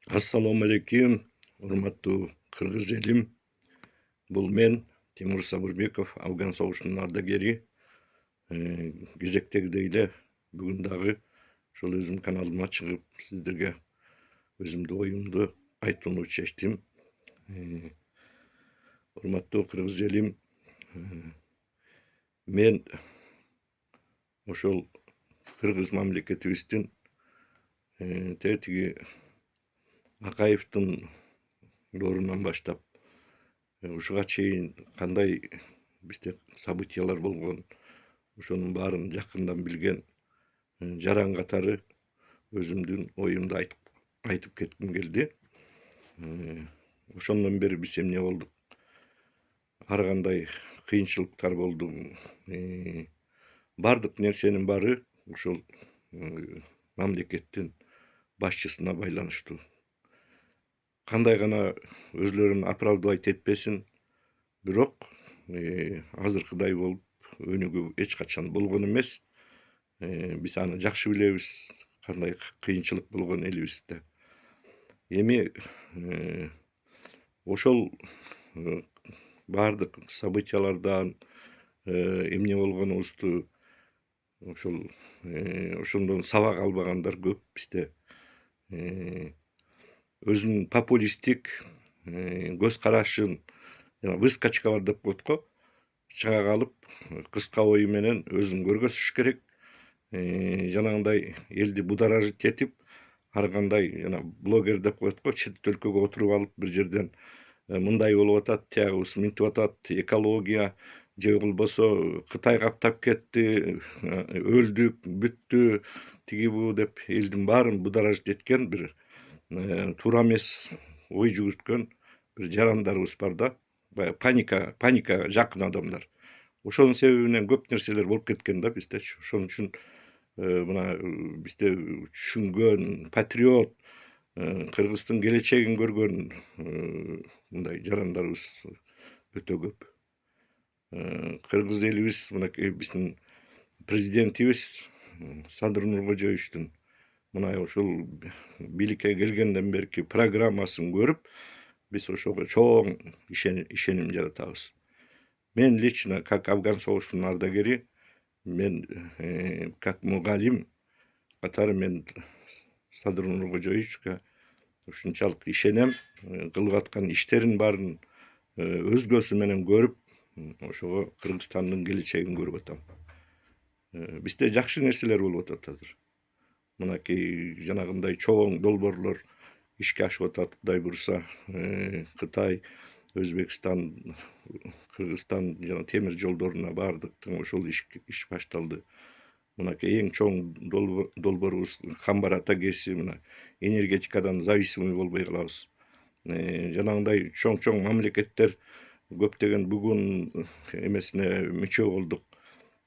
Assalamu alaikum, урматтуу кыргыз элим. Бул мен Тимур Сабырбеков, Афган согушунун ардагери. Кезектегидей эле бүгүн дагы ошол өзүмдүн каналыма чыгып, сиздерге өзүмдүн оюмду айтууну чечтим. Урматтуу кыргыз элим, мен ошол кыргыз мамлекетибиздин тетиги Акаевдин доорунан баштап ушуга чейин кандай бизде событиялар болгон, ошонун баарын жакындан билген жаран катары өзүмдүн оюмду айтып кетким келди. Ошондон бери биз эмне болдук? Ар кандай кыйынчылыктар болду. Бардык нерсенин баары ушул мамлекеттин башчысына байланыштуу. Кандай гана өзлөрүн оправдывать этпесин, бирок азыркыдай болуп өнүгүү эч качан болгон эмес. Биз аны жакшы билебиз, кандай кыйынчылык болгон элибизде. Эми ошол баардык событиялардан эмне болгонубузду ошондон сабак албагандар көп бизде. Өзүнүн популисттик көз карашын жана выскочкалар деп коет го, чыга калып кыска ою менен өзүн көргөзүш керек. Жанагындай элди будоражить этип, ар кандай жана блогер деп коет го, чет өлкөгө отуруп алып бир жерден мындай болуп атат, тиягыбыз мынтип атат, экология же болбосо Кытай каптап кетти, өлдүк, бүттү, тиги бу деп элдин баарын будоражить эткен бир туура эмес ой жүгүрткөн бир жарандарыбыз бар да. Баягы паника жакын адамдар. Ошонун себебинен көп нерселер болуп кеткен да биздечи. Ошон үчүн мына бизде түшүнгөн патриот, Кыргыздын келечегин көргөн мындай жарандарыбыз өтө көп. Кыргыз элибиз мынакей биздин президентибиз Садыр Нуркожоевичтин мына ушул бийликке келгенден берки программасын көрүп, биз ошого чоң ишеним жаратабыз. Мен лично, как Афган согушунун ардагери, мен как мугалим катары мен Садыр Нуркожоевичке ушунчалык ишенем. Кылып аткан иштерин баарын өзгөсү менен көрүп, ошого Кыргызстандын келечегин көрүп атам. Бизде жакшы нерселер болуп атат азыр. Мынакей жанагындай чоң долбоорлор ишке ашып атат, Кудай буюрса. Кытай, Өзбекстан, Кыргызстан жана темир жолдоруна баардык ошол иш башталды. Мынакей эң чоң долбоорубуз Камбар ата КЭСи, мына энергетикадан зависимый болбой калабыз. Жанагындай чоң мамлекеттер көптөгөн бүгүн эмесине мүчө болдук.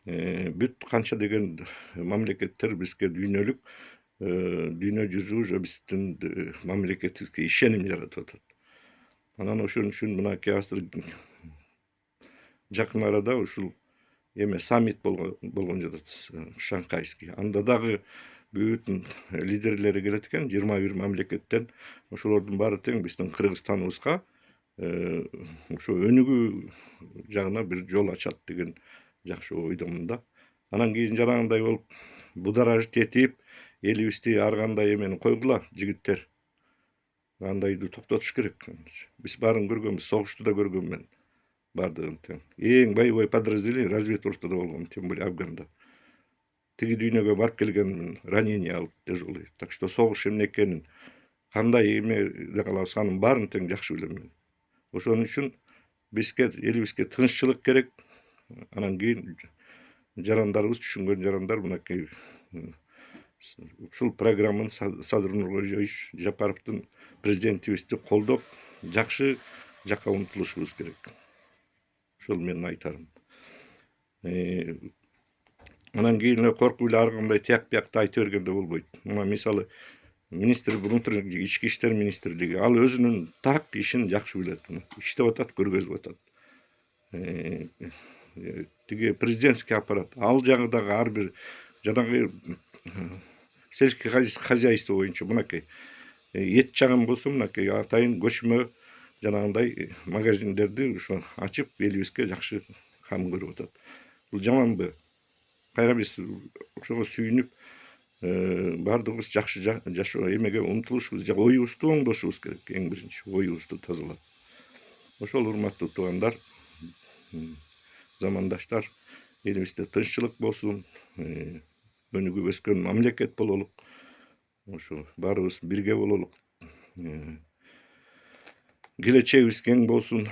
Бүт канча деген мамлекеттер бизге дүйнөлүк, дүйнө жүзү уже биздин мамлекетибизге ишеним жаратып атат. Анан ошон үчүн мынакей азыр жакын арада ушул эме саммит болгон жатат, Шанхайский. Анда дагы бүт лидерлери келет экен, 21 мамлекеттен. Ошолордун баары тең биздин Кыргызстаныбызга ошо өнүгүү жагына бир жол ачат деген жакшы ойдомун да. Анан кийин жанагындай болуп будоражить этип, элибизди ар кандай эмени койгула жигиттер. Андайды токтотуш керек. Биз баарын көргөнбүз, согушту да көргөм мен. Баардыгын тең. Эң боевой подразделение разведортада болгом, тем более Афганда. Тиги дүйнөгө барып келгенмин, ранение алып тяжелый. Так что согуш эмне экенин, кандай эмеде калабыз, анын баарын тең жакшы билем мен. Ошон үчүн бизге, элибизге тынччылык керек. Анан кийин жарандарыбыз, түшүнгөн жарандар мынакей ушул программаны Садыр Нуркожоевич Жапаровдун президентибизди колдоп, жакшы жакка умтулушубуз керек. Ошол менин айтарым. Анан кийин эле коркуп эле ар кандай тияк биякты айта бергенде болбойт. Мына мисалы министр, внутренних ички иштер министрлиги, ал өзүнүн так ишин жакшы билет. Иштеп атат, көргөзүп атат. Тиги президентский аппарат, ал жагы дагы ар бир жанагы сельский хозяйство боюнча мынакей Ет жаган болсо мынакей атайын көчмө жанагындай магазиндерди ошо ачып элибизге жакшы кам көрүп атат. Бул жаманбы? Кайра биз ошого сүйүнүп баардыгыбыз жакшы жашоо эмеге умтулушубуз, оюбузду оңдошубуз керек. Эң биринчи оюбузду тазалап. Ошол урматтуу туугандар, замандаштар, элибизде тынччылык болсун, өнүгүп өскөн мамлекет бололук. Ошо баарыбыз бирге бололук. Келечегибиз кең болсун.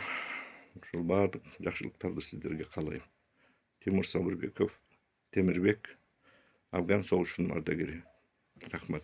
Ошол баардык жакшылыктарды сиздерге каалайм. Тимур Сабырбеков, Темирбек, Афган согушунун ардагери. Рахмат.